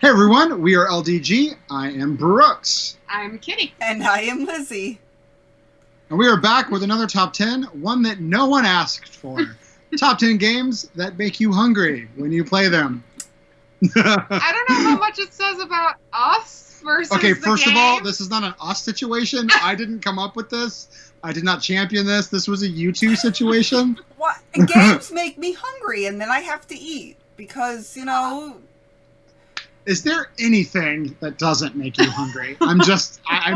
Hey everyone, we are LDG. I am Brooks. I'm Kitty. And I am Lizzy. And we are back with another top 10, one that no one asked for. Top 10 games that make you hungry when you play them. I don't know how much it says about us versus Okay, the first game. of all, this is not an us situation. I didn't come up with this. I did not champion this. This was a you two situation. What? Games make me hungry and then I have to eat because, Is there anything that doesn't make you hungry? I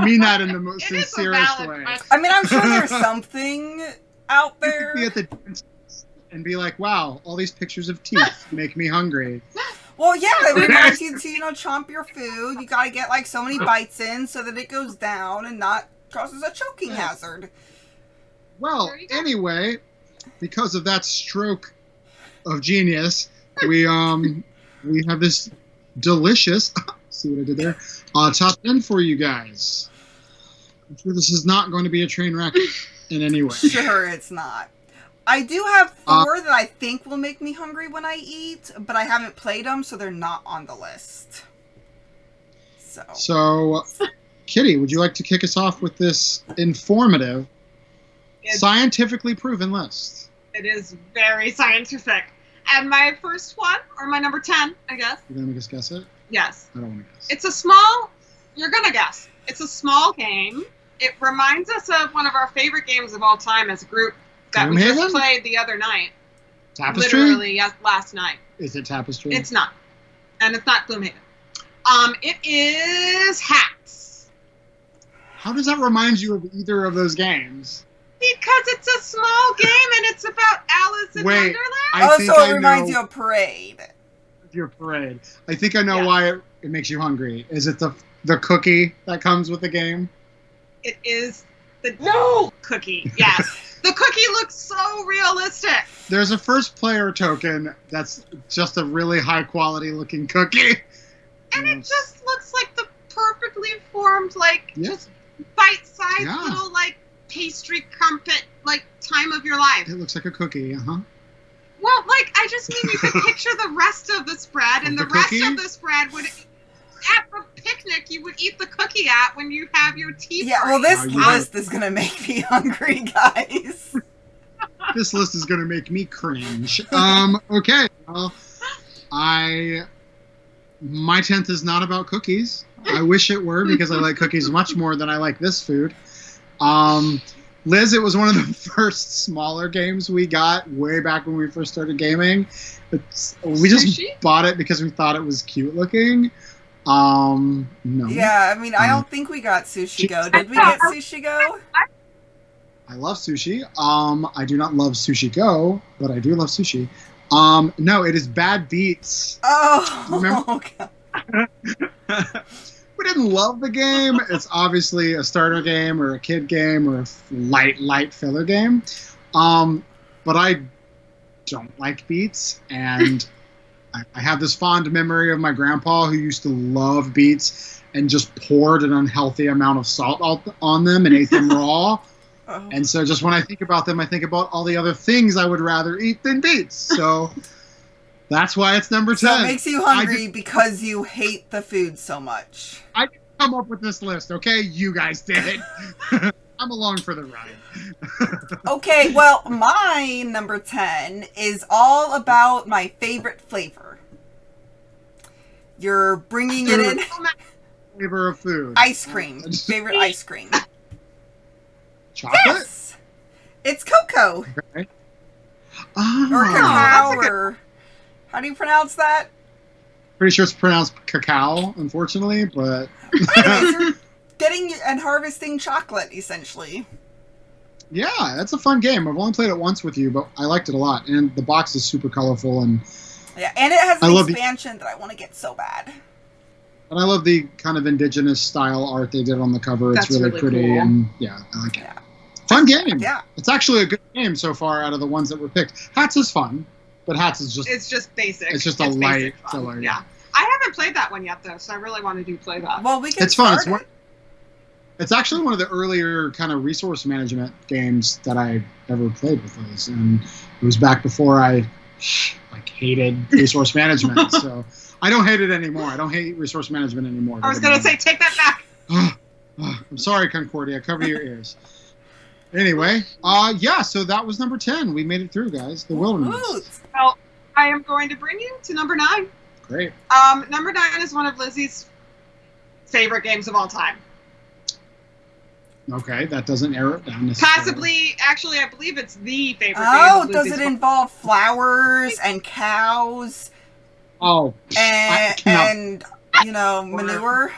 mean that in the most It is a sincerest valid way. question. I mean, I'm sure there's something out You there. could be at the dentist and be like, wow, all these pictures of teeth make me hungry. Well, yeah, it reminds you to, chomp your food. You gotta get like so many bites in so that it goes down and not causes a choking hazard. Well, There you go. anyway, because of that stroke of genius, we have this delicious, see what I did there, top 10 for you guys. I'm sure this is not going to be a train wreck in any way. Sure, it's not. I do have 4 that I think will make me hungry when I eat, but I haven't played them, so they're not on the list. So, Kitty, would you like to kick us off with this informative, scientifically proven list? It is very scientific. And my first one, or my number 10, I guess. You're going to make us guess it? Yes. I don't want to guess. It's a small, you're going to guess. It's a small game. It reminds us of one of our favorite games of all time as a group that we just played the other night. Tapestry? Literally, yes, last night. Is it Tapestry? It's not. And it's not Gloomhaven. It is Hats. How does that remind you of either of those games? Because it's a small game and it's about Alice in Wonderland. It reminds you of Parade. Your Parade. I think I know why it makes you hungry. Is it the cookie that comes with the game? It is the cookie. Yes. The cookie looks so realistic. There's a first player token that's just a really high quality looking cookie. And it just looks like the perfectly formed, just bite-sized little, pastry crumpet, time of your life. It looks like a cookie, uh-huh. Well, I just mean you could picture the rest of the spread, and the rest of the spread would, at the picnic, you would eat the cookie at when you have your tea party. Yeah, well, this list is going to make me hungry, guys. This list is going to make me cringe. Okay, well, my 10th is not about cookies. I wish it were, because I like cookies much more than I like this food. Liz, it was one of the first smaller games we got way back when we first started gaming. We just bought it because we thought it was cute looking. No. Yeah, I mean, I don't think we got Sushi Go. Did we get Sushi Go? I love sushi. I do not love Sushi Go, but I do love sushi. No, it is Bad Beats. Oh, remember? We didn't love the game. It's obviously a starter game or a kid game or a light filler game. But I don't like beets, and I have this fond memory of my grandpa who used to love beets and just poured an unhealthy amount of salt on them and ate them raw. Oh. And so just when I think about them, I think about all the other things I would rather eat than beets. So that's why it's number 10. So it makes you hungry because you hate the food so much. I didn't come up with this list, okay? You guys did. I'm along for the ride. Okay, well, my number 10 is all about my favorite flavor. You're bringing it in. Flavor of food. Ice cream. Favorite ice cream. Chocolate? Yes. It's cocoa. Okay. Or cacao, or how do you pronounce that? Pretty sure it's pronounced cacao, unfortunately, but... Anyways, you're getting and harvesting chocolate, essentially. Yeah, that's a fun game. I've only played it once with you, but I liked it a lot. And the box is super colorful. And yeah, and it has an expansion that I want to get so bad. And I love the kind of indigenous style art they did on the cover. It's really pretty, cool. And yeah, I like it. Yeah. Fun game. Yeah. It's actually a good game so far out of the ones that were picked. Hats is fun, but Hats is just... It's just basic. It's just a light filler. Yeah. I haven't played that one yet, though, so I really want to play that. Well, we can It's fun. It's actually one of the earlier kind of resource management games that I ever played with us. And it was back before I hated resource management. So I don't hate it anymore. I don't hate resource management anymore. I was going to say, take that back. I'm sorry, Concordia. Cover your ears. Anyway, yeah, so that was number 10. We made it through, guys. The Wilderness. Well, I am going to bring you to number 9. Great. Number 9 is one of Lizzy's favorite games of all time. Okay, that doesn't narrow it down necessarily. Possibly, actually, I believe it's the favorite game of does Lizzy's it involve flowers and cows? Oh. And manure?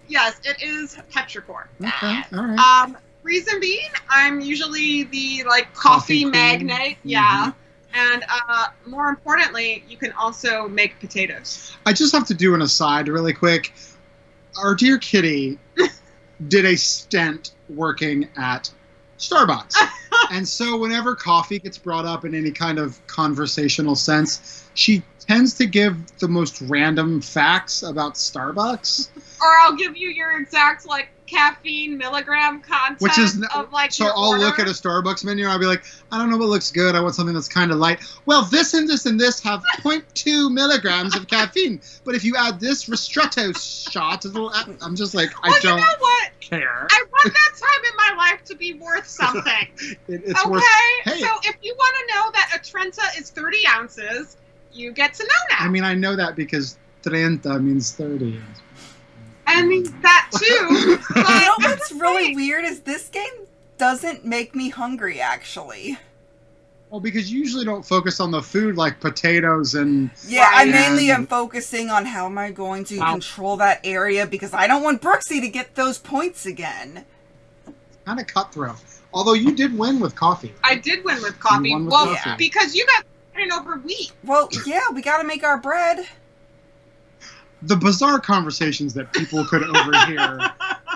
Yes, it is petrichor. Okay, all right. Reason being, I'm usually the coffee magnate. Mm-hmm. Yeah. And more importantly, you can also make potatoes. I just have to do an aside really quick. Our dear kitty did a stint working at Starbucks. And so whenever coffee gets brought up in any kind of conversational sense, she tends to give the most random facts about Starbucks. Or I'll give you your exact caffeine milligram content Which is of so your I'll order. look at a Starbucks menu and I'll be like, I don't know what looks good. I want something that's kind of light. Well, this and this and this have 0.2 milligrams of caffeine. But if you add this ristretto shot, I'm just like, I don't you know what? care. I want that time in my life to be worth something. It's okay? worth, hey, So if you want to know that a Trenta is 30 ounces, you get to know that. I mean, I know that because 30 means 30. I mean, that too. But You know what's really weird is this game doesn't make me hungry, actually. Well, because you usually don't focus on the food like potatoes and... Yeah, I Right. mainly am focusing on how am I going to control that area because I don't want Brooksy to get those points again. Kind of cutthroat. Although you did win with coffee. I did win with coffee. You won with Well, coffee. because you got winning over wheat. Well, yeah, we gotta make our bread. The bizarre conversations that people could overhear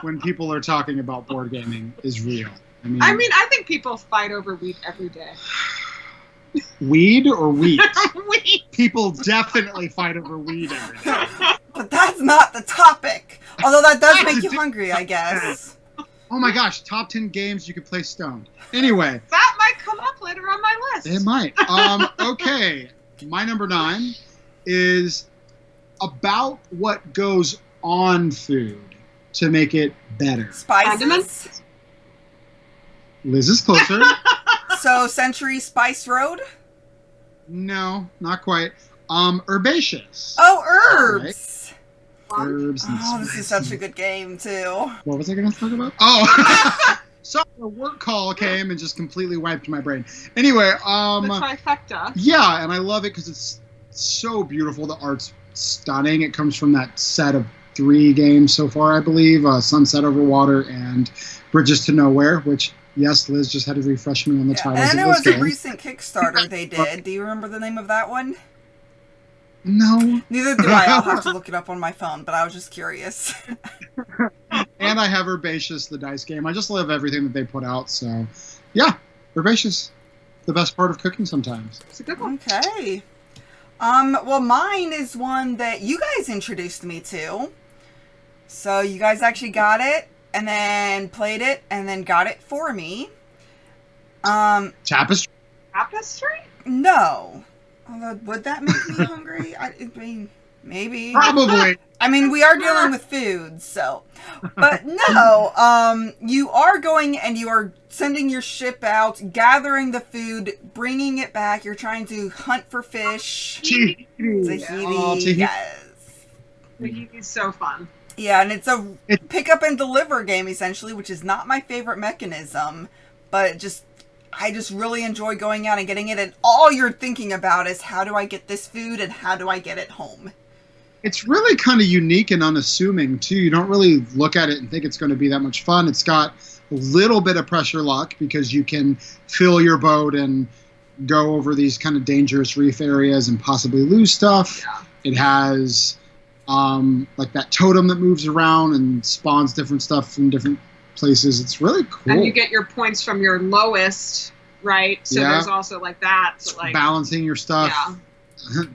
when people are talking about board gaming is real. I mean, I think people fight over wheat every day. Weed or wheat? Wheat. People definitely fight over weed every day. But that's not the topic. Although that does make you hungry, I guess. Oh my gosh, top 10 games you could play stoned. Anyway. That might come up later on my list. It might. Okay, my number 9 is about what goes on food to make it better. Spices? Liz is closer. So, Century Spice Road? No, not quite. Herbaceous. Oh, herbs! Herbs and Oh, this is such a good game, too. What was I going to talk about? Oh! Sorry, a work call came and just completely wiped my brain. Anyway, The trifecta. yeah, and I love it because it's so beautiful. The art's stunning. It comes from that set of 3 games so far, I believe. Sunset Over Water and Bridges to Nowhere, which, yes, Liz just had to refresh me on the titles And of there those was a games. recent Kickstarter they did. Do you remember the name of that one? No. Neither do I. I'll have to look it up on my phone, but I was just curious. And I have Herbaceous, the dice game. I just love everything that they put out, so yeah, Herbaceous. The best part of cooking sometimes. It's a good one. Okay. Well, mine is one that you guys introduced me to. So you guys actually got it, and then played it, and then got it for me. Tapestry? Tapestry? No. Although, would that make me hungry? I mean, maybe. Probably. I mean, we are dealing with food, so. But no, you are going and you are sending your ship out, gathering the food, bringing it back. You're trying to hunt for fish. Tahiti. Tahiti, yes. Tahiti's so fun. Yeah, and it's a pick up and deliver game, essentially, which is not my favorite mechanism, but I just really enjoy going out and getting it, and all you're thinking about is how do I get this food and how do I get it home? It's really kind of unique and unassuming, too. You don't really look at it and think it's going to be that much fun. It's got a little bit of pressure luck because you can fill your boat and go over these kind of dangerous reef areas and possibly lose stuff. Yeah. It has like that totem that moves around and spawns different stuff from different places. It's really cool. And you get your points from your lowest, right? So Yeah. there's also like that. So like balancing your stuff. Yeah.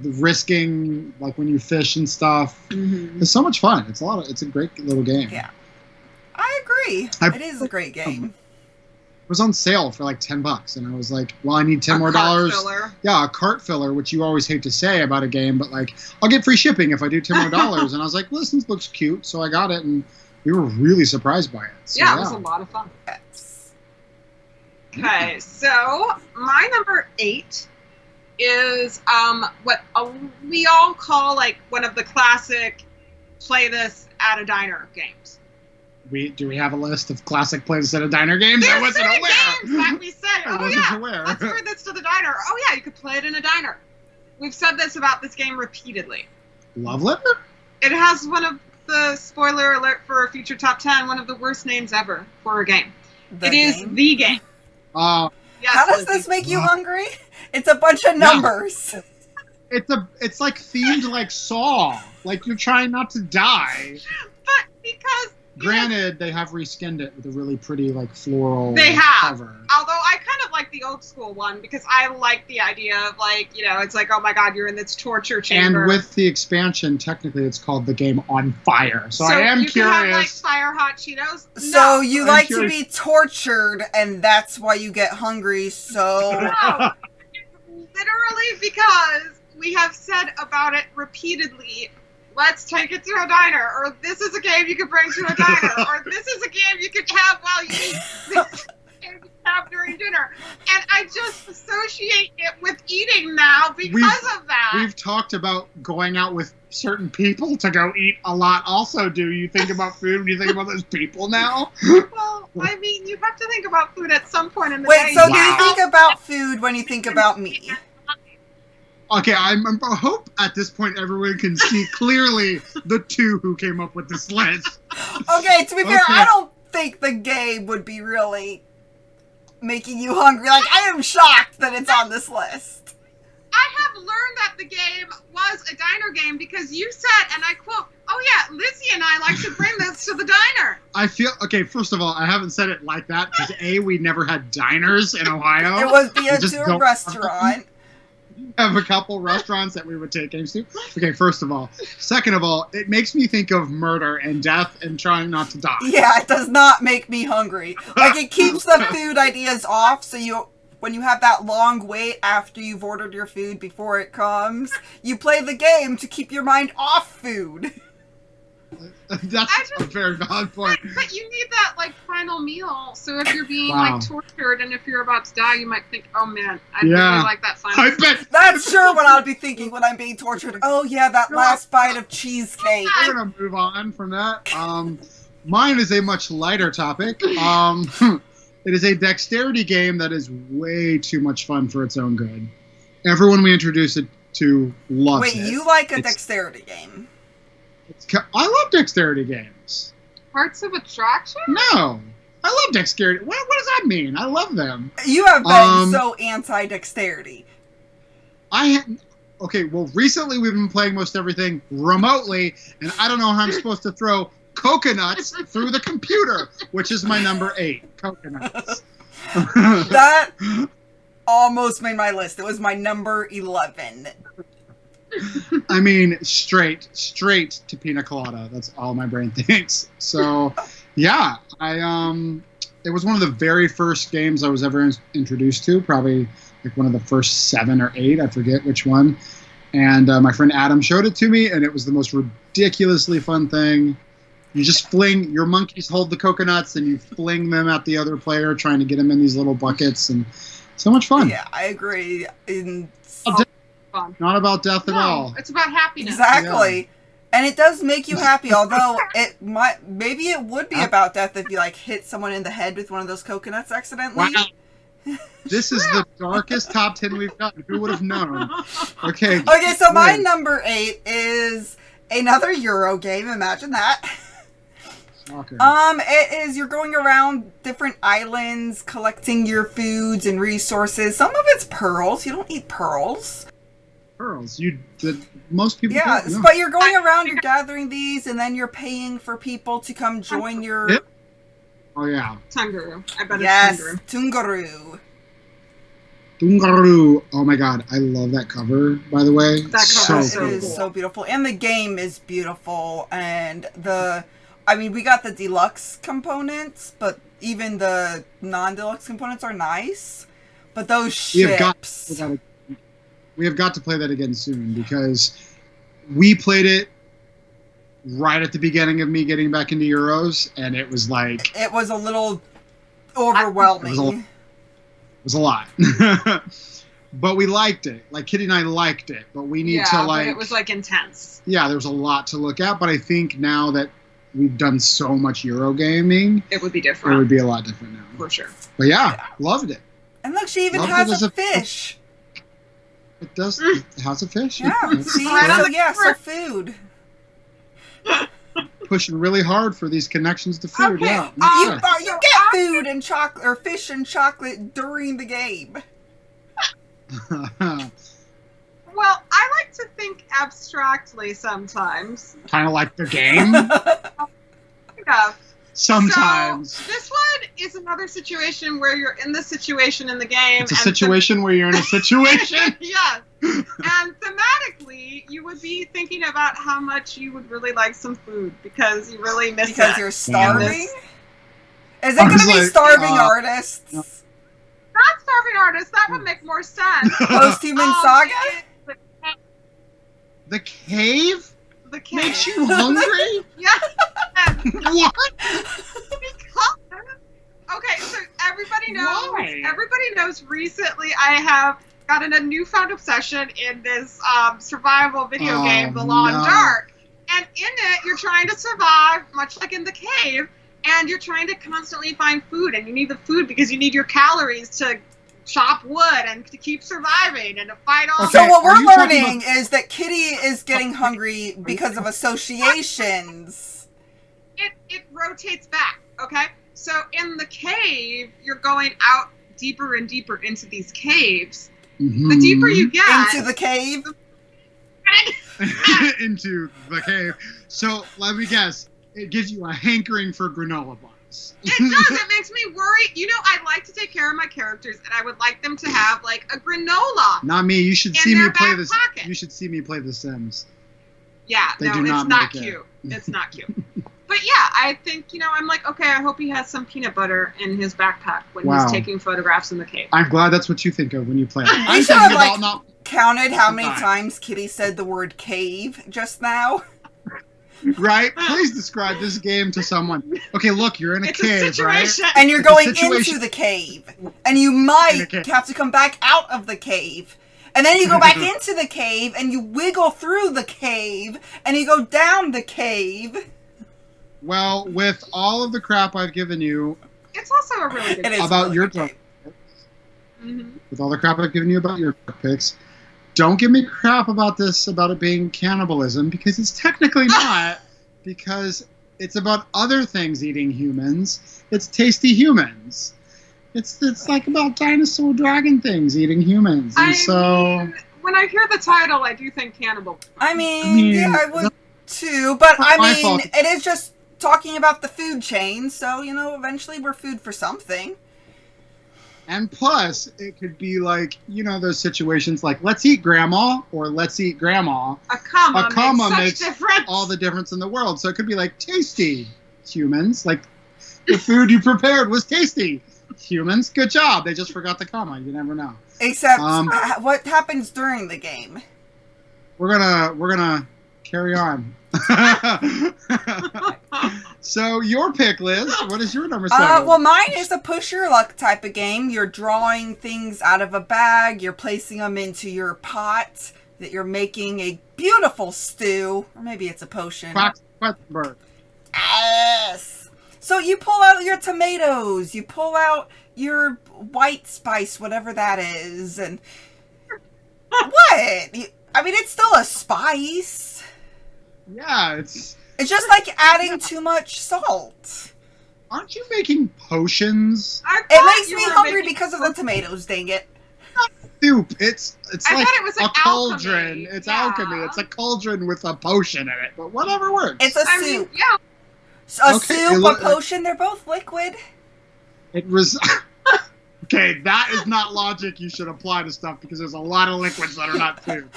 The risking, like when you fish and stuff. Mm-hmm. It's so much fun. It's a great little game. Yeah. I agree. It is a great game. was on sale for like $10, and I was like, well, I need 10 more cart dollars. filler. Yeah, a cart filler, which you always hate to say about a game, but like, I'll get free shipping if I do 10 more dollars. And I was like, well, this looks cute, so I got it, and we were really surprised by it. So, Yeah, it was a lot of fun. Yes. Okay, so my number 8 is what we all call like one of the classic play this at a diner games. Do we have a list of classic play this at a diner games? I wasn't aware. Games that we said, I oh wasn't yeah, aware. let's bring this to the diner. Oh yeah, you could play it in a diner. We've said this about this game repeatedly. Love Letter? It has one of the, spoiler alert for a future top 10, one of the worst names ever for a game. It is the game. Oh. Yes, How does Lizzy. this make you hungry? It's a bunch of numbers. It's like themed like Saw. Like you're trying not to die. But because Granted, they have reskinned it with a really pretty like floral they have. cover. Although I kind of like the old school one because I like the idea of like, it's like, oh my god, you're in this torture chamber. And with the expansion, technically it's called the game On Fire. So I am you curious. Can have, like, fire hot Cheetos? So No. you I'm like curious. to be tortured, and that's why you get hungry, so... No. Literally because we have said about it repeatedly. Let's take it to a diner, or this is a game you could bring to a diner, or this is a game you could have while you eat. This is a game you could have during dinner. And I just associate it with eating now because of that. We've talked about going out with certain people to go eat a lot. Also, do you think about food when you think about those people now? Well, I mean, you have to think about food at some point in the day. Wait, so do you Wow. think about food when you think about me? Okay, I hope at this point everyone can see clearly the two who came up with this list. Okay, to be fair, Okay. I don't think the game would be really making you hungry. Like, I am shocked that it's on this list. I have learned that the game was a diner game because you said, and I quote, oh yeah, Lizzy and I like to bring this to the diner. I feel, okay, first of all, I haven't said it like that because A, we never had diners in Ohio. It was via We just to a don't restaurant. have a couple restaurants that we would take games to. Okay, first of all. Second of all, it makes me think of murder and death and trying not to die. Yeah, it does not make me hungry. Like, it keeps the food ideas off, so when you have that long wait after you've ordered your food before it comes, you play the game to keep your mind off food. That's a very valid point. But you need that, like, final meal. So if you're being, Wow. like, tortured and if you're about to die, you might think, oh, man, I'd Yeah. really like that final I meal. bet That's sure what I'll be thinking when I'm being tortured. Oh yeah, that last bite of cheesecake. we're going to move on from that. Mine is a much lighter topic. It is a dexterity game that is way too much fun for its own good. Everyone we introduce it to loves Wait, it. you like a It's- dexterity game? I love dexterity games. Parts of Attraction? No. I love dexterity. What does that mean? I love them. You have been so anti-dexterity. Okay, well, recently we've been playing most everything remotely, and I don't know how I'm supposed to throw coconuts through the computer, which is my number 8. Coconuts. That almost made my list. It was my number 11. I mean, straight to pina colada. That's all my brain thinks. So, yeah, it was one of the very first games I was ever introduced to. Probably like one of the first 7 or 8. I forget which one. And my friend Adam showed it to me, and it was the most ridiculously fun thing. You just fling your monkeys hold the coconuts, and you fling them at the other player, trying to get them in these little buckets, and so much fun. Yeah, I agree. Fun. Not about death at all. It's about happiness. Exactly. And it does make you happy, although maybe it would be about death if you like hit someone in the head with one of those coconuts accidentally. Wow. This is the darkest top 10 we've gotten. Who would have known? Okay. Okay, so my Liz. number 8 is another Euro game. Imagine that. Shocker. It is you're going around different islands collecting your foods and resources. Some of it's pearls. You don't eat pearls. Pearls. Most people Yeah, don't, no. but you're going around, you're gathering these, and then you're paying for people to come join your... Yep. Oh, yeah. Tunguru. I bet Yes, it's Tungaru. Dungaru. Oh, my God. I love that cover, by the way. That cover is It so is cool. so beautiful. And the game is beautiful. And we got the deluxe components, but even the non-deluxe components are nice, but those We have ships. got to play that again soon because we played it right at the beginning of me getting back into Euros, and it was like It was a little overwhelming. It was a lot. But we liked it. Like, Kitty and I liked it, but we need to, like... but it was, like, intense. Yeah, there was a lot to look at, but I think now that we've done so much Euro gaming... It would be It different. would be a lot different now. For sure. But yeah, loved it. And look, she even Loved has it as a a- fish. It does... It has a fish. Yeah, see? Right on So the yeah, so cover. food. Pushing really hard for these connections to food, Okay, yeah. You, Sure. you get food and chocolate, or fish and chocolate during the game. Well, I like to think abstractly sometimes. Kind of like the game. Yeah. Sometimes. So, this one is another situation where you're in the situation in the game. It's a and situation where you're in a situation. yes. And thematically, you would be thinking about how much you would really like some food because you really miss it. Because you're starving? Is it I going was to be like, starving artists? Not starving artists. That would make more sense. Post-human saga? The cave The cave. makes you hungry? Yes. What? Because- okay, so everybody knows. Why? Everybody knows. Recently, I have gotten a newfound obsession in this survival video Oh, game, The Long no. Dark. And in it, you're trying to survive, much like in the cave, and you're trying to constantly find food. And you need the food because you need your calories to chop wood and to keep surviving and to fight off. Okay. So what are we're you talking learning is that Kitty is getting hungry because of associations. It rotates back, okay? So in the cave, you're going out deeper and deeper into these caves. The deeper you get... Into the cave? into the cave. So let me guess. It gives you a hankering for granola bars. It does. It makes me worry. You know, I like to take care of my characters, and I would like them to have, like, a granola. Not me. You should In see me their play back this. pocket. You should see me play The Sims. Yeah, They no, do it's not not make it. cute. It's not cute. But yeah, I think, you know, I'm like, okay, I hope he has some peanut butter in his backpack when Wow. he's taking photographs in the cave. I'm glad that's what you think of when you play it. I'm should have, thinking like, about not. Counted how many Fine. times Kitty said the word cave just now? Right? Please describe this game to someone. Okay, look, you're in a It's cave, a situation. And you're It's a going situation. into the cave. And you might In a cave. have to come back out of the cave. And then you go back into the cave and you wiggle through the cave and you go down the cave. Well, with all of the crap I've given you It's also a really good It is about really your good drug game. Mhm. with all the crap I've given you about your drug picks, don't give me crap about this, about it being cannibalism, because it's technically not, because it's about other things eating humans. It's tasty humans. It's like about dinosaur dragon things eating humans. And When I hear the title, I do think cannibal. I mean, I mean, yeah, I would too. But I my mean, fault. it is just talking about the food chain. So, you know, eventually we're food for something. And plus, it could be like, you know, those situations like, let's eat grandma, or let's eat grandma. A comma, A comma makes such difference. all the difference in the world. So it could be like, tasty, humans. Like, the food you prepared was tasty. Humans, good job. They just forgot the comma. You never know. Except, what happens during the game? We're gonna carry on. So your pick, Liz. What is your number 7? Well, mine is a push your luck type of game. You're drawing things out of a bag. You're placing them into your pot that you're making a beautiful stew. Or maybe it's a potion. Quacksenberg. Yes. So you pull out your tomatoes. You pull out your white spice, whatever that is. And what? I mean, it's still a spice. Yeah, it's. It's just like adding too much salt. Aren't you making potions? I It thought makes you me were hungry making because of the tomatoes, dang it. Soup. It's I like thought it was a like cauldron. alchemy. It's Yeah. alchemy. It's a cauldron with a potion in it. But whatever works. It's a I soup. mean, yeah. A Okay, soup, it a look- potion, they're both liquid. It was. Okay, that is not logic you should apply to stuff because there's a lot of liquids that are not food.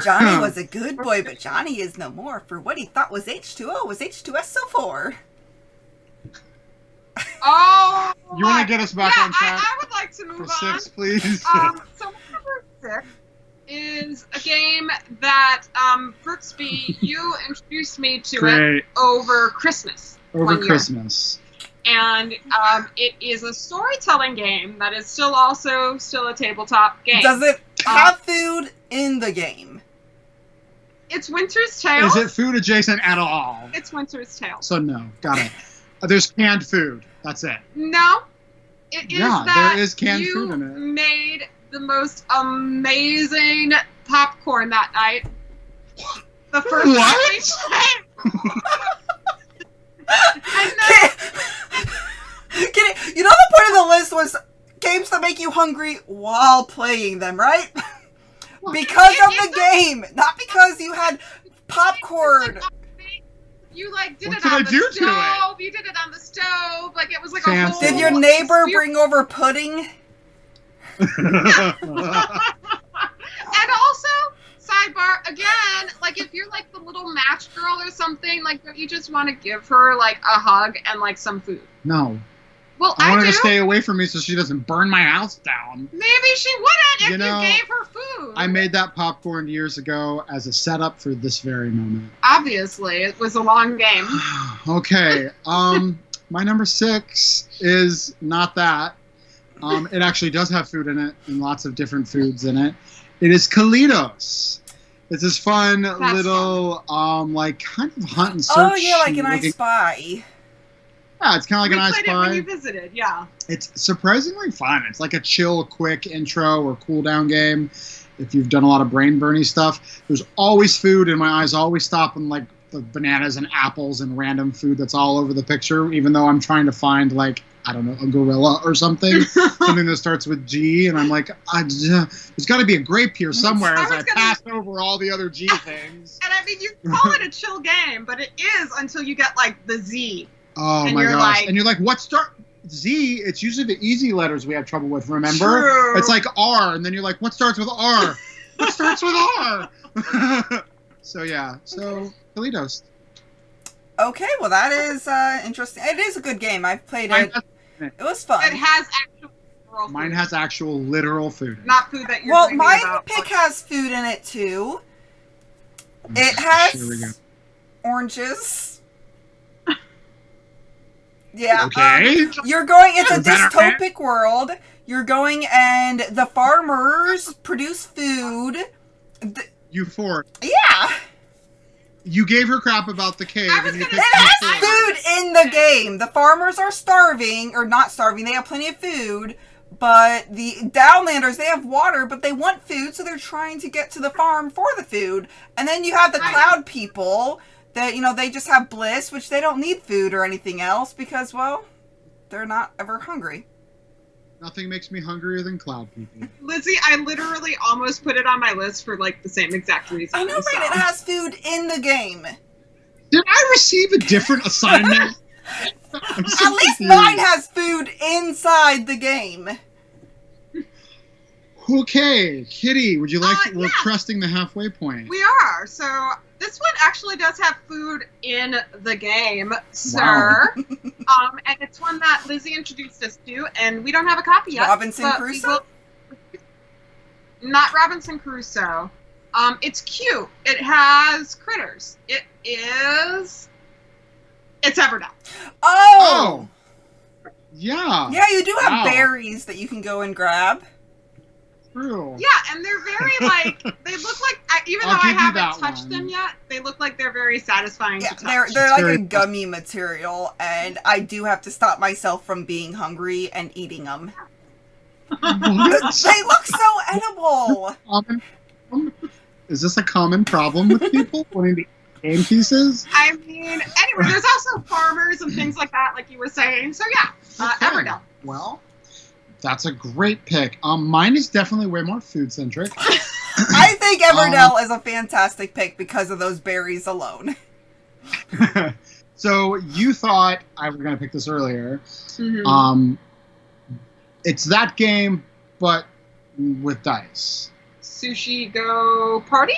Johnny was a good boy, but Johnny is no more. For what he thought was H2O was H2SO4. Oh, You want to get us back on track I would like to move for on. 6, please? So number 6 is a game that Brooksby, you introduced me to Great. it over Christmas. Over Christmas. And it is a storytelling game that is still a tabletop game. Does it have food in the game? It's Winter's Tale. Is it food adjacent at all? It's Winter's Tale. So no, got it. There's canned food. That's it. No, it is there is canned food in it. You made the most amazing popcorn that night. The first What? You know the point of the list was games that make you hungry while playing them, right? Because of the game, not because you had popcorn. You did What it did on I the do to stove. You did it on the stove. It was like a Fancy. whole. Did your neighbor bring over pudding? And also, sidebar again, if you're the little match girl or something, don't you just want to give her a hug and some food? No. Well, I want her do. to stay away from me so she doesn't burn my house down. Maybe she wouldn't if you gave her food. I made that popcorn years ago as a setup for this very moment. Obviously, it was a long game. Okay. My number 6 is not that. It actually does have food in it and lots of different foods in it. It is Kalitos. It's this fun little, kind of hunt and search. Oh yeah, like an I Spy. Yeah, it's kind of like an I Spy. We played it when you visited, yeah. It's surprisingly fun. It's like a chill, quick intro or cool down game. If you've done a lot of brain burny stuff, there's always food, and my eyes always stop on the bananas and apples and random food that's all over the picture. Even though I'm trying to find I don't know, a gorilla or something, something that starts with G, and I'm there's got to be a grape here somewhere as I pass over all the other G things. And I mean, you call it a chill game, but it is until you get the Z. Oh my gosh! And you're like, what start Z? It's usually the easy letters we have trouble with. Remember? True. It's like R, and then you're like, what starts with R? What starts with R? So yeah, Kalitos. Okay, well that is interesting. It is a good game. I've played it. It was fun. It has actual literal food. Mine has actual literal food. Not food that you're dreaming my about. pick has food in it too. It has oranges. Yeah. Okay. It's a dystopic world. You're going and the farmers produce food. Euphoric. Yeah. You gave her crap about the cave. And you It has food in the game. The farmers are starving, or not starving. They have plenty of food. But the Downlanders, they have water, but they want food, so they're trying to get to the farm for the food. And then you have the cloud people that, they just have bliss, which they don't need food or anything else because, well, they're not ever hungry. Nothing makes me hungrier than cloud people. Lizzy, I literally almost put it on my list for the same exact reason. I know, right? It has food in the game. Did I receive a different assignment? At least mine has food inside the game. Okay, Kitty, would you like to... We're yeah. cresting the halfway point. We are. So this one actually does have food in the game, sir. Wow. And it's one that Lizzy introduced us to, and we don't have a copy yet. Robinson Crusoe? Not Robinson Crusoe. It's cute. It has critters. It's Everdell. Oh! Yeah. Yeah, you do have berries that you can go and grab. True. Yeah, and they're very they look like, even though I haven't touched them yet, they look like they're very satisfying to touch. They're like a gummy material, and I do have to stop myself from being hungry and eating them. They look so edible. Is this a common problem with people wanting to eat game pieces? I mean, anyway, there's also farmers and things like that, like you were saying. So yeah, Everdell. Well, that's a great pick. Mine is definitely way more food centric. I think Everdell is a fantastic pick because of those berries alone. So you thought I was going to pick this earlier. Mm-hmm. It's that game, but with dice. Sushi Go Party?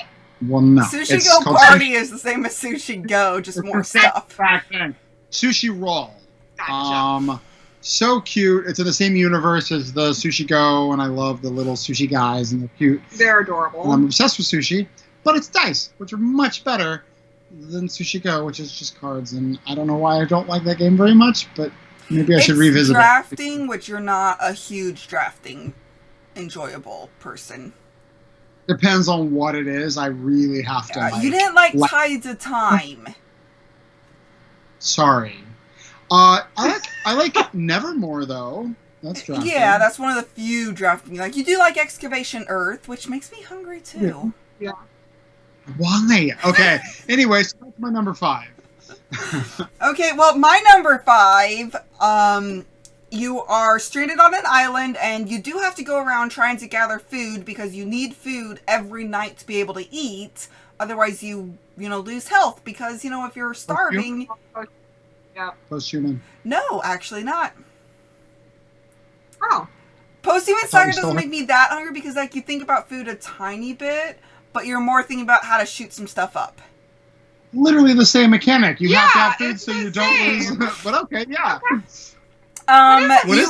Well, no. Sushi Go Party is the same as Sushi Go, just more stuff. Sushi Roll. Gotcha. So cute. It's in the same universe as the Sushi Go, and I love the little sushi guys, and they're cute. They're adorable. And I'm obsessed with sushi, but it's dice, which are much better than Sushi Go, which is just cards. And I don't know why I don't like that game very much, but maybe I should revisit drafting, which you're not a huge drafting enjoyable person. Depends on what it is. I really have to. You didn't like Tides of Time. Sorry. I like Nevermore though. That's drafting. Yeah, that's one of the few drafting. Like you do like Excavation Earth, which makes me hungry too. Yeah. Why? Okay. Anyway, so that's my number 5. Okay, well, my number 5, you are stranded on an island, and you do have to go around trying to gather food because you need food every night to be able to eat. Otherwise, you lose health because, if you're starving... Yeah. Post-human. No, actually not. Oh. Post-human saga doesn't make me that hungry because, like, you think about food a tiny bit, but you're more thinking about how to shoot some stuff up. Literally the same mechanic. You have to have food so you don't lose. But okay, yeah.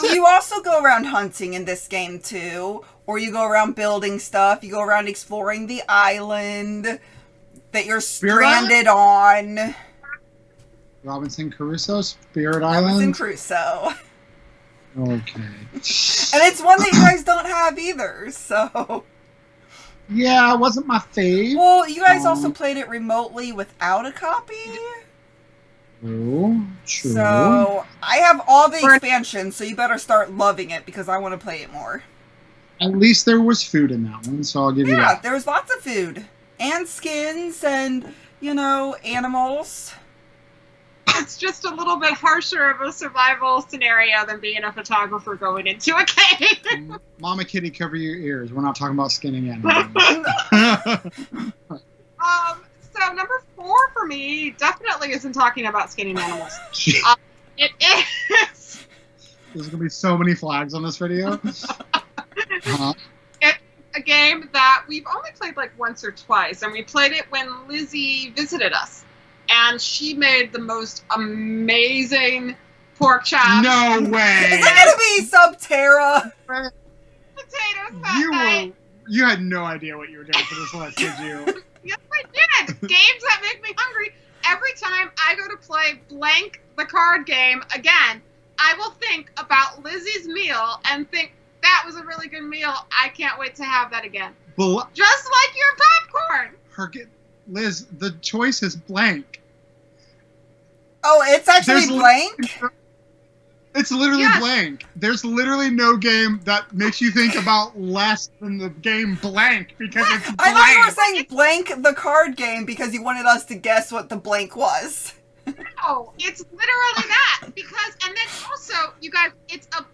You also go around hunting in this game too, or you go around building stuff. You go around exploring the island that you're stranded on. Robinson Crusoe, Spirit Island. Robinson Crusoe. Okay. And it's one that you guys don't have either, so. Yeah, it wasn't my fave. Well, you guys also played it remotely without a copy. True. So, I have all the expansions, so you better start loving it because I want to play it more. At least there was food in that one, so I'll give you that. Yeah, there was lots of food. And skins and, animals. It's just a little bit harsher of a survival scenario than being a photographer going into a cave. Mama Kitty, cover your ears. We're not talking about skinning animals. So number 4 for me definitely isn't talking about skinning animals. It is. There's going to be so many flags on this video. It's a game that we've only played like once or twice, and we played it when Lizzy visited us. And she made the most amazing pork chops. No way! Is it gonna be Subterra? Potatoes. You had no idea what you were doing for this list, did you? Yes, I did. Games that make me hungry. Every time I go to play blank the card game again, I will think about Lizzy's meal and think that was a really good meal. I can't wait to have that again. Just like your popcorn. Liz, the choice is blank. Oh, it's actually blank? It's literally blank. There's literally no game that makes you think about less than the game blank because it's blank. I thought you were saying blank the card game because you wanted us to guess what the blank was. No, it's literally that. And then also, you guys, it's a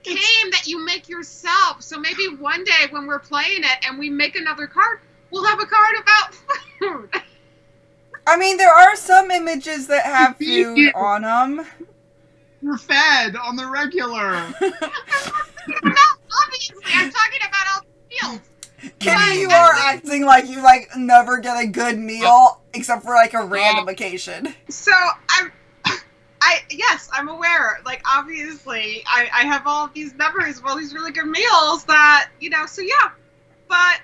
game that you make yourself. So maybe one day when we're playing it and we make another card, we'll have a card about food. I mean, there are some images that have food on them. You're fed on the regular. No, obviously, I'm talking about all the meals. Kitty, you are acting like you never get a good meal except for a random occasion. So yes, I'm aware. Obviously, I have all of these memories of all these really good meals that So yeah, but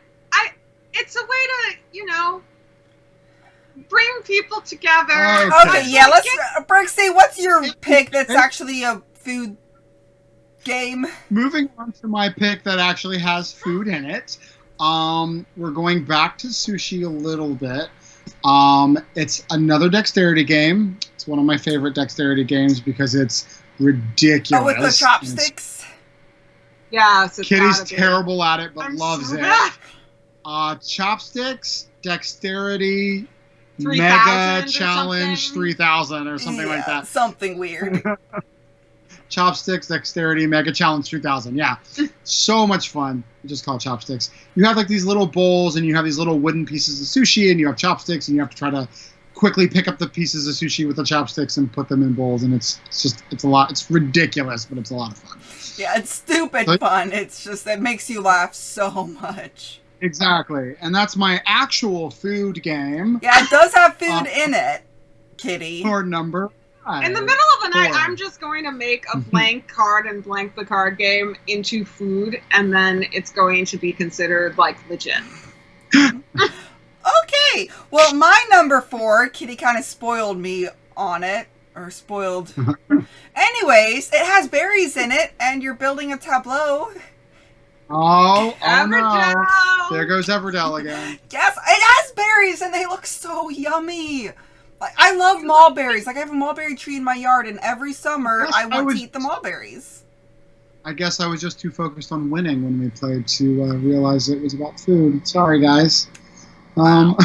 it's a way to bring people together. Okay, yeah, let's... Brixie, what's your pick that's actually a food game? Moving on to my pick that actually has food in it. We're going back to sushi a little bit. It's another dexterity game. It's one of my favorite dexterity games because it's ridiculous. Oh, with the chopsticks? Yes, Kitty's terrible at it, but loves it. Bad. Chopsticks, dexterity... 3,000 Mega Challenge 3000 or something like that. Something weird. Chopsticks, Dexterity, Mega Challenge 3000. Yeah. So much fun. We just call it chopsticks. You have these little bowls and you have these little wooden pieces of sushi and you have chopsticks and you have to try to quickly pick up the pieces of sushi with the chopsticks and put them in bowls, and it's a lot. It's ridiculous, but it's a lot of fun. Yeah, it's stupid fun. It's just, it makes you laugh so much. Exactly, and that's my actual food game. Yeah, it does have food in it, Kitty. For number In the middle of the night, 4. I'm just going to make a blank card and blank the card game into food, and then it's going to be considered, like, legit. Okay. Well, my number 4, Kitty kind of spoiled me on it. Or spoiled. Anyways, it has berries in it, and you're building a tableau. Oh no. Everdell! There goes Everdell again. Yes, it has berries, and they look so yummy. Like, I love mulberries. Like, I have a mulberry tree in my yard, and every summer I want to eat the mulberries. I guess I was just too focused on winning when we played to realize it was about food. Sorry, guys. Wow.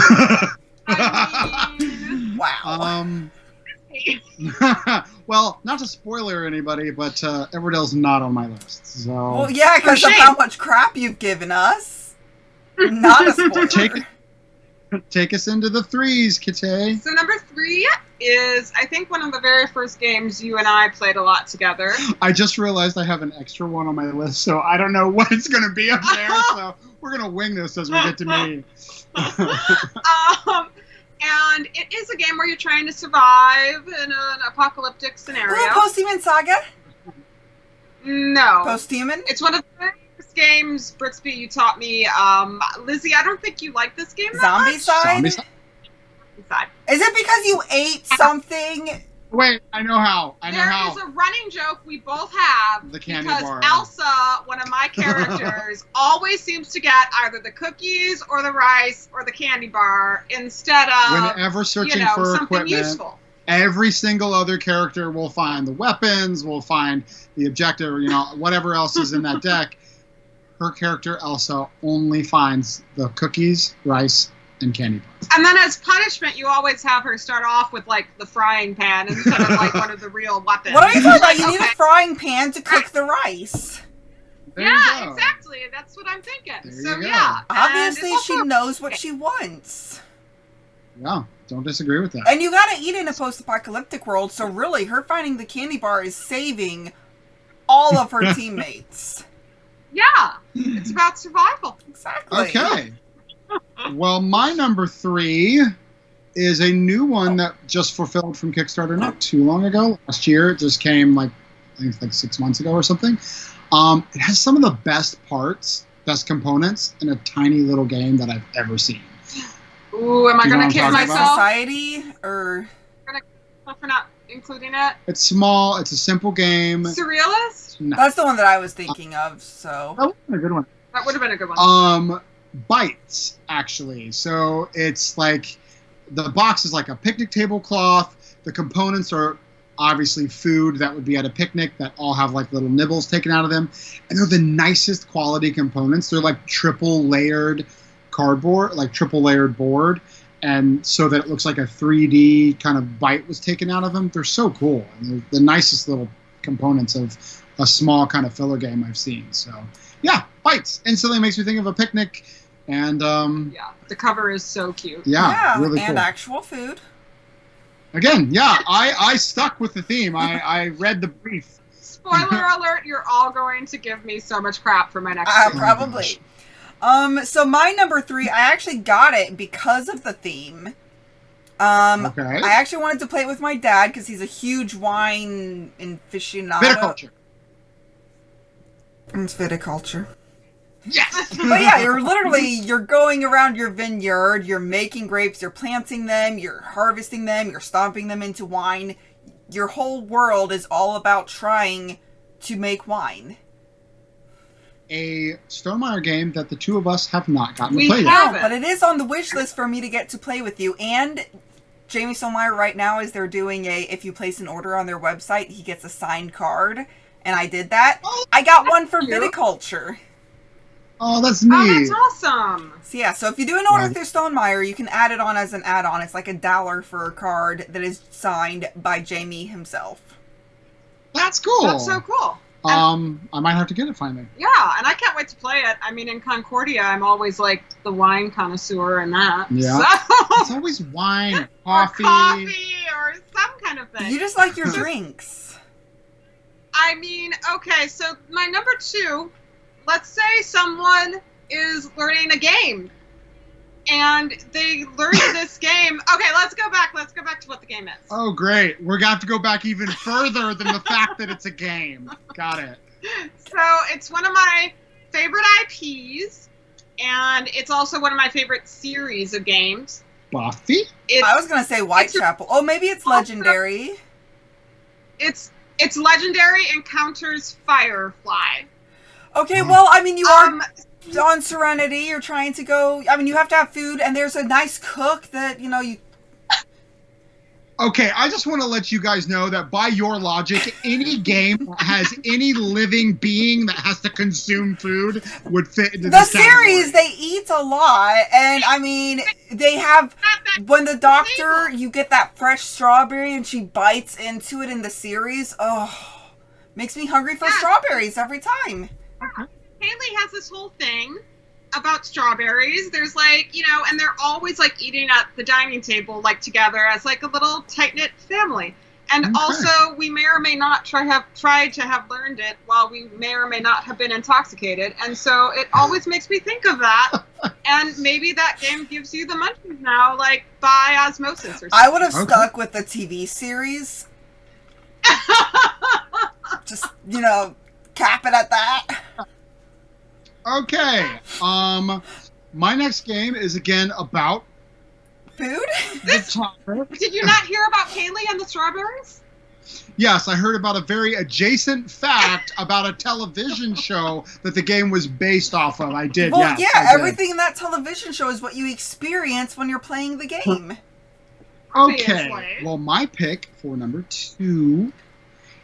Well, not to spoiler anybody, but Everdell's not on my list. So. Well, yeah, because of how much crap you've given us. Not a spoiler. Take us into the 3s, Kitty. So number 3 is, I think, one of the very first games you and I played a lot together. I just realized I have an extra one on my list, so I don't know what it's going to be up there. So we're going to wing this as we get to me. And it is a game where you're trying to survive in an apocalyptic scenario. Ooh, Post-Human Saga? No. Post-Human? It's one of the very first games, Brixby, you taught me. Lizzy, I don't think you like this game that much. Zombicide? Is it because you ate something? Wait, I know how. There is a running joke we both have the candy because bar. Elsa, one of my characters, always seems to get either the cookies or the rice or the candy bar instead of whenever searching for something equipment. useful. Every single other character will find the weapons, will find the objective, whatever else is in that deck. Her character, Elsa, only finds the cookies, rice, and candy bars. And then as punishment, you always have her start off with, like, the frying pan instead of, like, one of the real weapons. What are you talking about? You need a frying pan to cook the rice. Yeah, exactly. That's what I'm thinking. So, yeah. Obviously, she knows what she wants. Yeah, don't disagree with that. And you gotta eat in a post-apocalyptic world, so really, her finding the candy bar is saving all of her teammates. Yeah, it's about survival. Exactly. Okay. Well, my number 3 is a new one that just fulfilled from Kickstarter not too long ago. Last year, it just came I think it's like 6 months ago or something. It has some of the best parts, best components in a tiny little game that I've ever seen. Ooh, am I going to kick myself? Society or for not including it? It's small. It's a simple game. Surrealist? No. That's the one that I was thinking of. So that would have been a good one. That would have been a good one. Bites, actually. So it's like the box is like a picnic tablecloth. The components are obviously food that would be at a picnic that all have like little nibbles taken out of them. And they're the nicest quality components. They're like triple layered cardboard, like triple layered board. And so that it looks like a 3D kind of bite was taken out of them. They're so cool. And they're the nicest little components of a small kind of filler game I've seen. So yeah, Bites instantly makes me think of a picnic. And yeah, the cover is so cute. Yeah, really cool. And actual food. Again, yeah, I stuck with the theme. I read the brief. Spoiler alert, you're all going to give me so much crap for my next game. Probably. So my number 3, I actually got it because of the theme. Okay. I actually wanted to play it with my dad because he's a huge wine aficionado. Viticulture. It's viticulture. Yes! But yeah, you're going around your vineyard, you're making grapes, you're planting them, you're harvesting them, you're stomping them into wine. Your whole world is all about trying to make wine. A Stonemaier game that the two of us have not gotten We to play yet. haven't. But it is on the wish list for me to get to play with you. And Jamie Stonemaier right now is they're doing if you place an order on their website, he gets a signed card. And I did that. Oh, I got one for cute. viticulture. Oh, that's neat. Oh, that's awesome. So yeah, so if you do an order through Stonemaier, you can add it on as an add-on. It's like $1 for a card that is signed by Jamie himself. That's cool. That's so cool. I might have to get it finally. Yeah, and I can't wait to play it. I mean, in Concordia, I'm always like the wine connoisseur in that. Yeah. So. It's always wine, or coffee. Or coffee, or some kind of thing. You just like your drinks. I mean, okay, so my number 2, let's say someone is learning a game. and they learned this game. Okay, let's go back. Let's go back to what the game is. Oh, great. We're going to have to go back even further than the fact that it's a game. Got it. So it's one of my favorite IPs, and it's also one of my favorite series of games. Buffy? I was going to say Whitechapel. Oh, maybe it's Legendary. It's Legendary Encounters Firefly. Okay, well, I mean, you are on Serenity. You're trying to go. I mean, you have to have food, and there's a nice cook that, you know, you. Okay, I just want to let you guys know that by your logic, any game that has any living being that has to consume food would fit into the this series. category. They eat a lot, and I mean, they have when the doctor, you get that fresh strawberry, and she bites into it in the series. Oh, makes me hungry for strawberries every time. Haley has this whole thing about strawberries. There's like, you know, and they're always like eating at the dining table, like together as like a little tight-knit family. And also, we may or may not tried to have learned it while we may or may not have been intoxicated. And so it always makes me think of that. And maybe that game gives you the munchies now, like by osmosis or something. I would have stuck with the TV series. Just, you know, cap it at that. Okay. My next game is again about food. Did you not hear about Kaylee and the strawberries? Yes, I heard about a very adjacent fact about a television show that the game was based off of. I did. Well, yes, yeah, everything in that television show is what you experience when you're playing the game. Okay. Well, my pick for number 2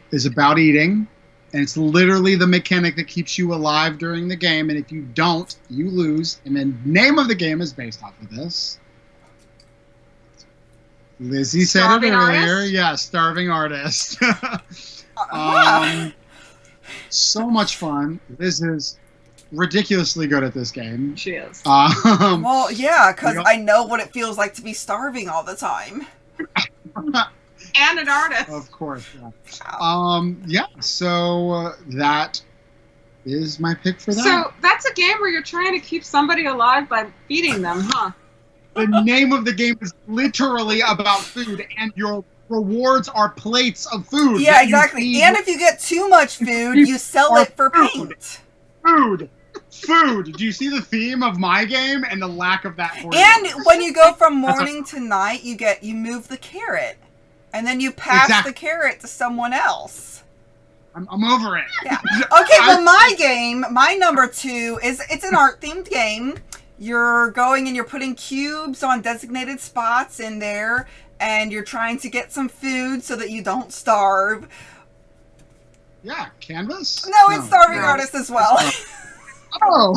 is about eating. And it's literally the mechanic that keeps you alive during the game. And if you don't, you lose. And the name of the game is based off of this. Lizzy said Starving it earlier. Artist? Yeah, Starving Artist. So much fun. Liz is ridiculously good at this game. She is. Well, yeah, because I know what it feels like to be starving all the time. And an artist. Of course, yeah. So that is my pick for that. So that's a game where you're trying to keep somebody alive by feeding them, huh? The name of the game is literally about food, and your rewards are plates of food. Yeah, exactly. And if you get too much food, you sell it for paint. Food. Do you see the theme of my game and the lack of that? And when you go from morning to night, you move the carrot. And then you pass the carrot to someone else. I'm over it. Yeah. Okay, well, my number 2 it's an art-themed game. You're going and you're putting cubes on designated spots in there, and you're trying to get some food so that you don't starve. Yeah, Canvas? No, it's Starving Artist as well. Oh,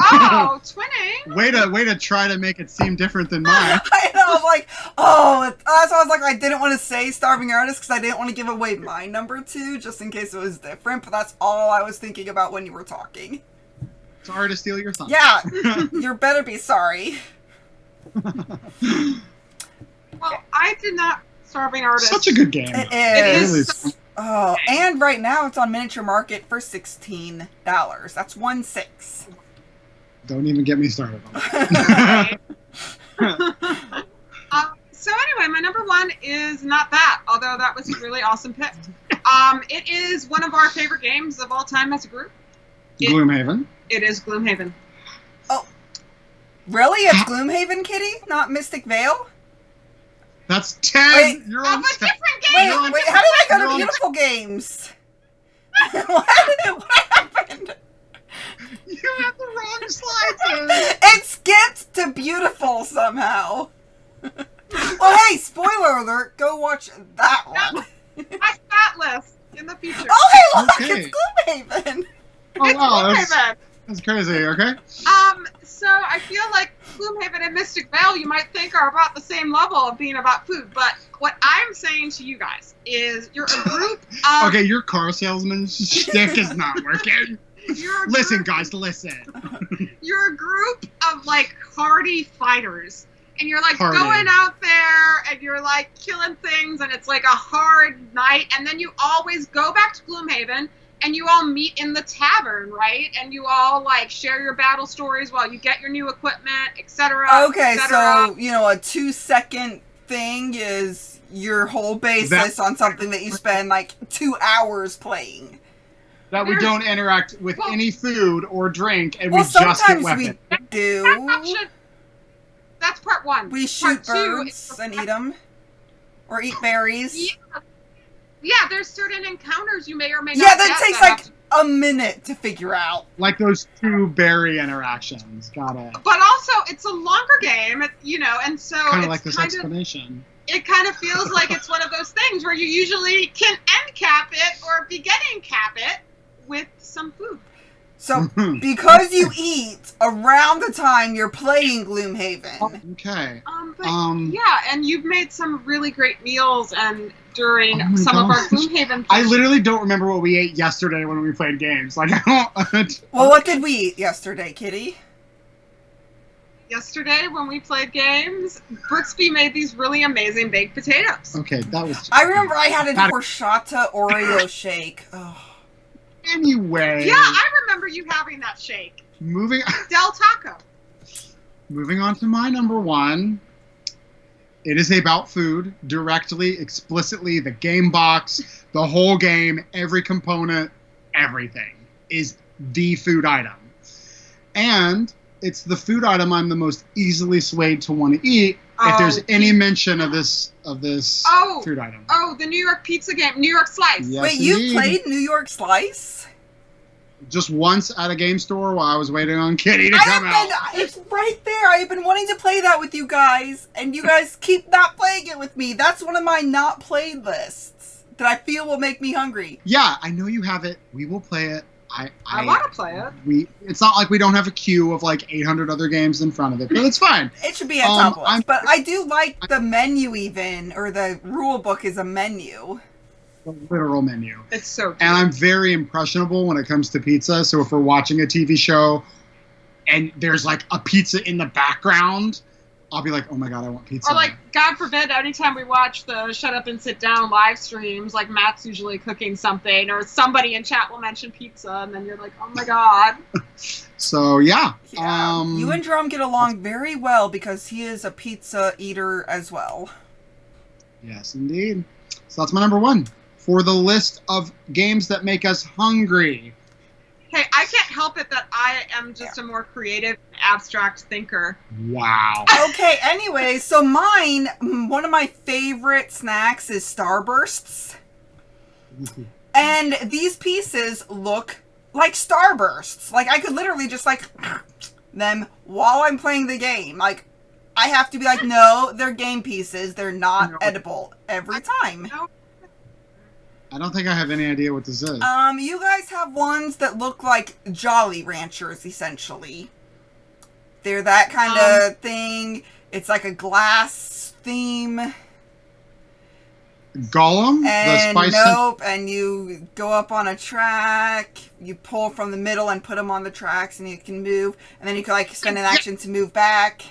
twinning. Way to try to make it seem different than mine. I know, I'm like, that's why I was like, I didn't want to say Starving Artist because I didn't want to give away my number 2 just in case it was different, but that's all I was thinking about when you were talking. Sorry to steal your thunder. Yeah, you better be sorry. Well, I did not Starving Artist. Such a good game. It is. is. Oh, and right now it's on Miniature Market for $16. That's 1.6. Don't even get me started on that. So anyway, my number 1 is not that, although that was a really awesome pick. It is one of our favorite games of all time as a group. Gloomhaven. It is Gloomhaven. Oh, really? It's Gloomhaven, Kitty? Not Mystic Vale? That's 10. Wait, You're on a different Wait, game. how did I go to Beautiful Games? What happened? You have the wrong slides. It skipped to Beautiful somehow. Well, hey, spoiler alert, go watch that one. That's that list in the future. Oh, hey, look, Okay. it's Gloomhaven. Oh, It's wow. Gloomhaven. That's crazy, okay? So I feel like Gloomhaven and Mystic Vale you might think are about the same level of being about food, but what I'm saying to you guys is you're a group of... Okay, your car salesman shtick is not working. Listen, guys, listen. You're a group of, like, hardy fighters. And you're, like, Hardy. going out there, and you're, like, killing things, and it's, like, a hard night. And then you always go back to Gloomhaven, and you all meet in the tavern, right? And you all like share your battle stories while you get your new equipment, etc. Okay, so a 2-second thing is your whole basis on something that you spend like 2 hours playing. That we don't interact with any food or drink, and we just get sometimes weapons. we do. That's part one. We shoot birds and eat them, or eat berries. Yeah, there's certain encounters you may or may not. Yeah, that takes like a minute to figure out. Like those 2 berry interactions. Got it. But also, it's a longer game, and so kind of like this explanation. It kind of feels like it's one of those things where you usually can end cap it or beginning cap it with some food. So, because you eat around the time you're playing Gloomhaven. Okay. Yeah, and you've made some really great meals and during some of our Gloomhaven. I literally don't remember what we ate yesterday when we played games. Like, I don't. Well, what did we eat yesterday, Kitty? Yesterday, when we played games, Brooksby made these really amazing baked potatoes. Okay, that was. I remember I had a horchata Oreo shake. Oh. Anyway. Yeah, I remember you having that shake. Del Taco. Moving on to my number 1. It is about food, directly, explicitly, the game box, the whole game, every component, everything is the food item. And it's the food item I'm the most easily swayed to want to eat if there's any mention of this food item. Oh, the New York pizza game, New York Slice. Yes, wait, you played New York Slice? Just once at a game store while I was waiting on Kitty to come out. It's right there. I've been wanting to play that with you guys, and you guys keep not playing it with me. That's one of my not played lists that I feel will make me hungry. Yeah, I know you have it. We will play it. I want to play it. It's not like we don't have a queue of like 800 other games in front of it, but it's fine. It should be a top list. But I do like the menu even, or the rule book is a menu. The literal menu. It's so cute. And I'm very impressionable when it comes to pizza, so if we're watching a TV show and there's like a pizza in the background, I'll be like, oh my god, I want pizza. Or like, God forbid, anytime we watch the Shut Up and Sit Down live streams, like Matt's usually cooking something, or somebody in chat will mention pizza, and then you're like, oh my god. So, yeah. You and Drum get along very well because he is a pizza eater as well. Yes, indeed. So that's my number 1 for the list of games that make us hungry. Hey, I can't help it that I am just a more creative, abstract thinker. Wow. Okay, anyway, so mine, one of my favorite snacks is Starbursts. And these pieces look like Starbursts. Like, I could literally just, like, them while I'm playing the game. Like, I have to be like, no, they're game pieces. They're not edible every time. I don't think I have any idea what this is. You guys have ones that look like Jolly Ranchers, essentially. They're that kind of thing. It's like a glass theme. Gollum? And the spice nope, and you go up on a track, you pull from the middle and put them on the tracks, and you can move, and then you can like spend an action to move back.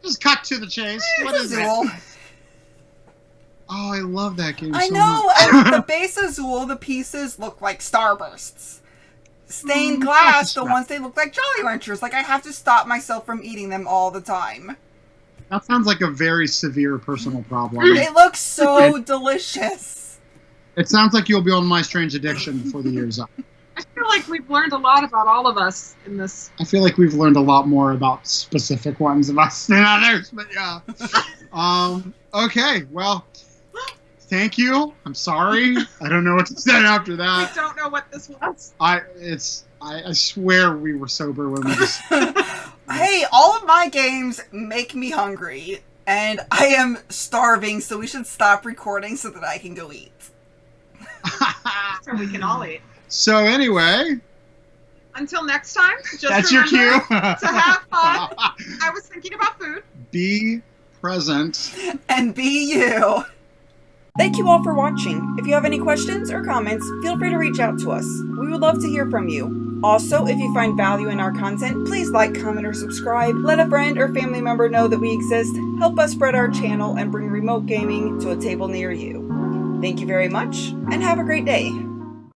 Just cut to the chase. What is it? Oh, I love that game I so know, much. and the base Azul, the pieces look like Starbursts. Stained glass, the ones they look like Jolly Ranchers. Like, I have to stop myself from eating them all the time. That sounds like a very severe personal problem. They look so delicious. It sounds like you'll be on My Strange Addiction before the year's up. I feel like we've learned a lot about all of us in this. I feel like we've learned a lot more about specific ones of us than others, but yeah. Okay, well, thank you. I'm sorry. I don't know what to say after that. We don't know what this was. I swear we were sober when we just... Hey, all of my games make me hungry, and I am starving, so we should stop recording so that I can go eat. So we can all eat. So anyway... Until next time, just that's your cue. to have fun. I was thinking about food. Be present. And be you. Thank you all for watching. If you have any questions or comments, feel free to reach out to us. We would love to hear from you. Also, if you find value in our content, please like, comment, or subscribe. Let a friend or family member know that we exist. Help us spread our channel and bring remote gaming to a table near you. Thank you very much, and have a great day.